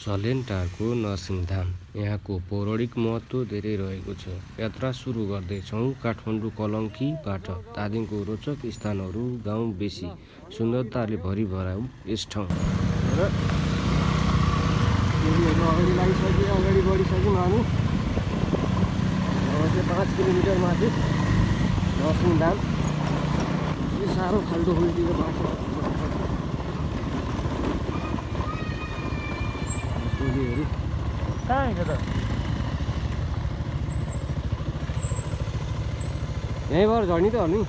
सलेनटारको नरसिंहधाम यहाँको पौराणिक महत्त्व धेरै रहेको छ। यात्रा सुरु गर्दैछौँ काठमाडौँ कलङ्कीबाट। तादिङको रोचक स्थानहरू, गाउँ बेसी सुन्दरताले भरिभराउ यस ठाउँ। अगाडि बढिसक्यौँ हामी। 5 किलोमिटर माथि नरसिंहधाम। साह्रो खाल्डो खुल्टीको बाटो कहाँ हिँड्यो त? यहीँबाट झर्नी त हर्नी।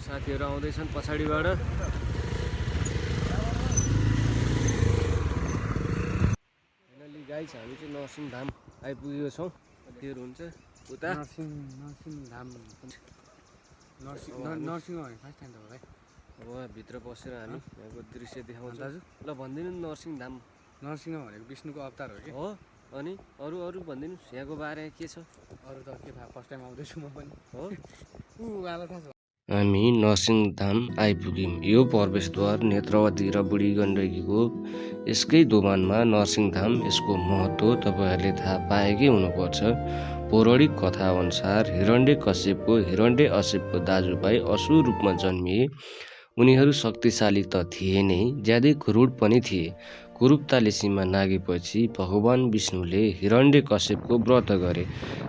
साथीहरू आउँदैछन् पछाडिबाट। फाइनली गाइस हामी चाहिँ नरसिंहधाम आइपुगेको छौँ। कतिहरू हुन्छ उता नरसिंहधाम नरसिंह फर्स्ट टाइम त अब भित्र पसेर हामी यहाँको दृश्य देखाउँछ दाजु। ल भनिदिनु नि नरसिंहधाम। नरसिंह भनेको विष्णुको अवतार हो कि हो। अनि अरू भनिदिनुहोस् यहाँको बारेमा के छ? अरू त के थाहा, फर्स्ट टाइम आउँदैछु म पनि। हो उहाँलाई थाहा छ। हामी नरसिंहधाम आइपुग्यौँ। यो प्रवेशद्वार नेत्रवती र बुढी गण्डकीको यसकै दोभानमा नरसिंहधाम। यसको महत्त्व तपाईँहरूले थाहा पाएकै हुनुपर्छ। पौराणिक कथा अनुसार हिरण्यकश्यपको दाजुभाइ असुर रूपमा जन्मिए। उनीहरू शक्तिशाली त थिए नै, ज्यादै क्रूर पनि थिए। कुरूपताले सीमा नागेपछि भगवान विष्णुले हिरण्यकश्यपको व्रत गरे।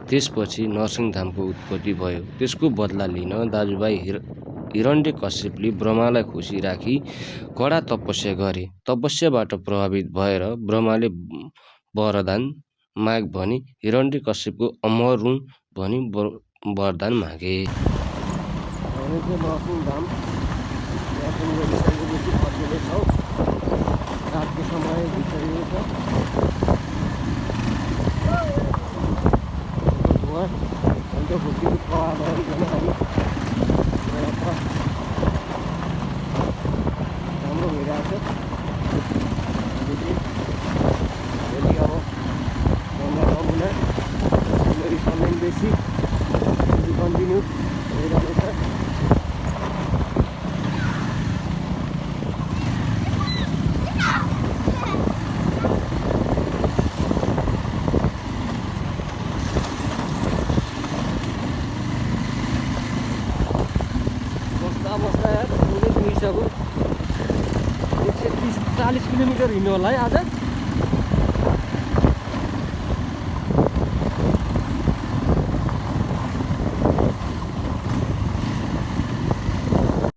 त्यसपछि नरसिंहधामको उत्पत्ति भयो। त्यसको बदला लिन दाजुभाइ हिरण्यकश्यपले ब्रह्मालाई खुसी राखी कडा तपस्या गरे। तपस्याबाट प्रभावित भएर ब्रह्माले वरदान माग भनी हिरण्यकश्यपको अमर हुँ भनी वरदान मागे। रातको समय बिसरिएको छ। राम्रो भइरहेको छ। भोलि अब गङ्गा समय बेसी कन्टिन्यू भइरहेको छ। बस्दा यार 130-40 किलोमिटर हिँड्नु होला है आज।